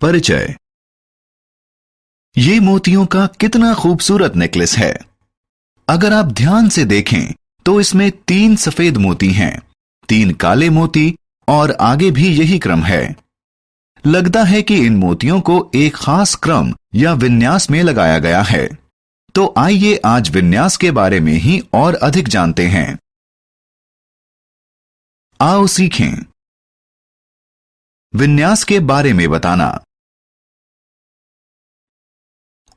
परिचय। ये मोतियों का कितना खूबसूरत नेकलेस है। अगर आप ध्यान से देखें तो इसमें 3 सफेद मोती हैं, 3 काले मोती और आगे भी यही क्रम है। लगता है कि इन मोतियों को एक खास क्रम या विन्यास में लगाया गया है। तो आइए आज विन्यास के बारे में ही और अधिक जानते हैं। आओ सीखें। विन्यास के बारे में बताना।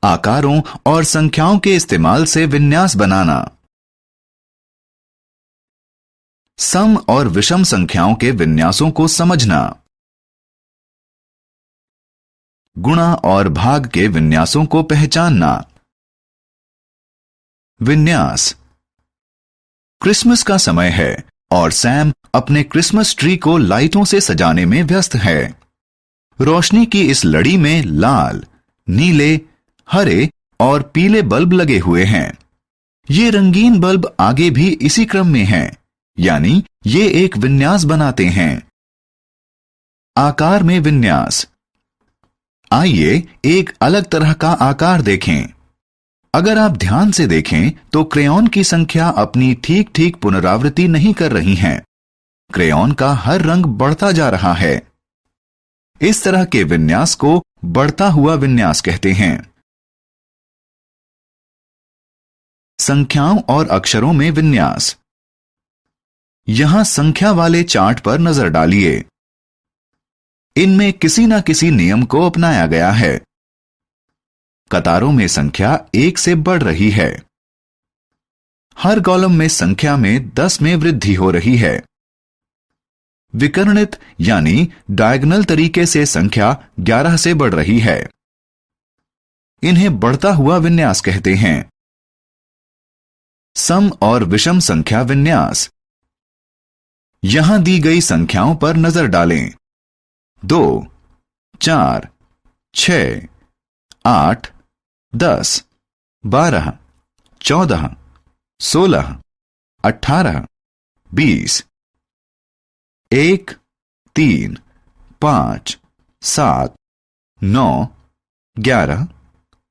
आकारों और संख्याओं के इस्तेमाल से विन्यास बनाना। सम और विषम संख्याओं के विन्यासों को समझना। गुणा और भाग के विन्यासों को पहचानना। विन्यास। क्रिसमस का समय है और सैम अपने क्रिसमस ट्री को लाइटों से सजाने में व्यस्त है। रोशनी की इस लड़ी में लाल, नीले, हरे और पीले बल्ब लगे हुए हैं। ये रंगीन बल्ब आगे भी इसी क्रम में हैं, यानी ये एक विन्यास बनाते हैं। आकार में विन्यास। आइए एक अलग तरह का आकार देखें। अगर आप ध्यान से देखें तो क्रेयॉन की संख्या अपनी ठीक ठीक पुनरावृत्ति नहीं कर रही हैं। क्रेयॉन का हर रंग बढ़ता जा रहा है। इस तरह के विन्यास को बढ़ता हुआ विन्यास कहते हैं। संख्याओं और अक्षरों में विन्यास। यहां संख्या वाले चार्ट पर नजर डालिए। इनमें किसी न किसी नियम को अपनाया गया है। कतारों में संख्या 1 से बढ़ रही है। हर कॉलम में संख्या में 10 में वृद्धि हो रही है। विकर्णित यानी डायगोनल तरीके से संख्या 11 से बढ़ रही है। इन्हें बढ़ता हुआ विन्यास कहते हैं। सम और विषम संख्या विन्यास। यहां दी गई संख्याओं पर नजर डालें। 2, 4, 6, 8, 10, 12, 14, 16, 18, 20, 1, 3, 5, 7, 9, 11,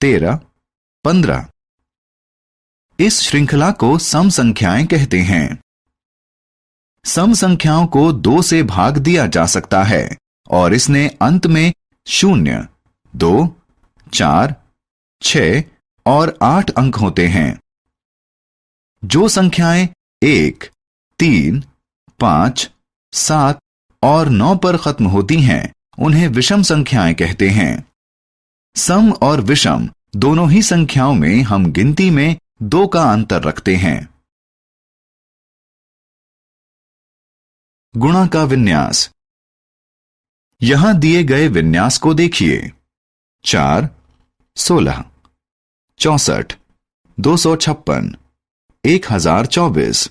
13, 15। इस श्रृंखला को सम संख्याएं कहते हैं। सम संख्याओं को 2 से भाग दिया जा सकता है और इसने अंत में 0, 2, 4, 6 और 8 अंक होते हैं। जो संख्याएं 1, 3, 5, 7 और 9 पर खत्म होती हैं उन्हें विषम संख्याएं कहते हैं। सम और विषम दोनों ही संख्याओं में हम गिनती में 2 का अंतर रखते हैं। गुणा का विन्यास। यहां दिए गए विन्यास को देखिए। 4, 16, 64, 256, 1024।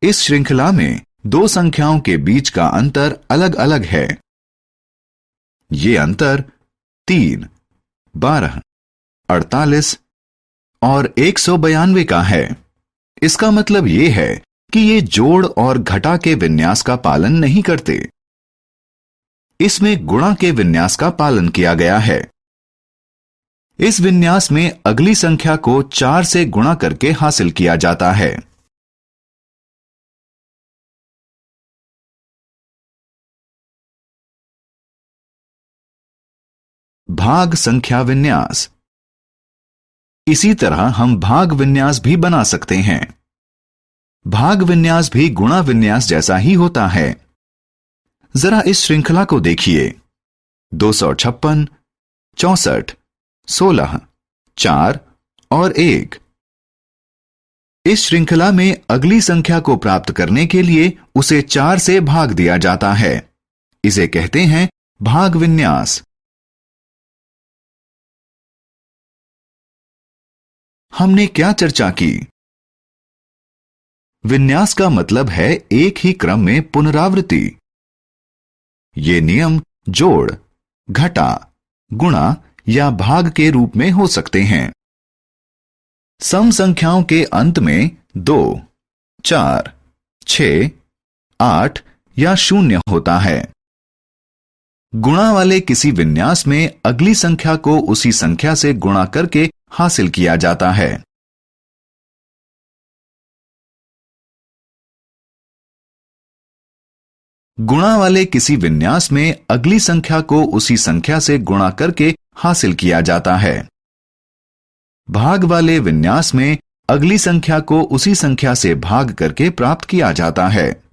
इस श्रृंखला में 2 संख्याओं के बीच का अंतर अलग अलग है। ये अंतर 3, 12, 48 और 192 का है। इसका मतलब यह है कि ये जोड़ और घटा के विन्यास का पालन नहीं करते। इसमें गुणा के विन्यास का पालन किया गया है। इस विन्यास में अगली संख्या को 4 से गुणा करके हासिल किया जाता है। भाग संख्या विन्यास। इसी तरह हम भाग विन्यास भी बना सकते हैं। भाग विन्यास भी गुणा विन्यास जैसा ही होता है। जरा इस श्रृंखला को देखिए। 256, 64, 16, 4 और 1। इस श्रृंखला में अगली संख्या को प्राप्त करने के लिए उसे 4 से भाग दिया जाता है। इसे कहते हैं भाग विन्यास। हमने क्या चर्चा की? विन्यास का मतलब है एक ही क्रम में पुनरावृत्ति। ये नियम जोड़, घटा, गुणा या भाग के रूप में हो सकते हैं। सम संख्याओं के अंत में 2, 4, 6, 8 या 0 होता है। गुणा वाले किसी विन्यास में अगली संख्या को उसी संख्या से गुणा करके हासिल किया जाता है। गुणा वाले किसी विन्यास में अगली संख्या को उसी संख्या से गुणा करके हासिल किया जाता है। भाग वाले विन्यास में अगली संख्या को उसी संख्या से भाग करके प्राप्त किया जाता है।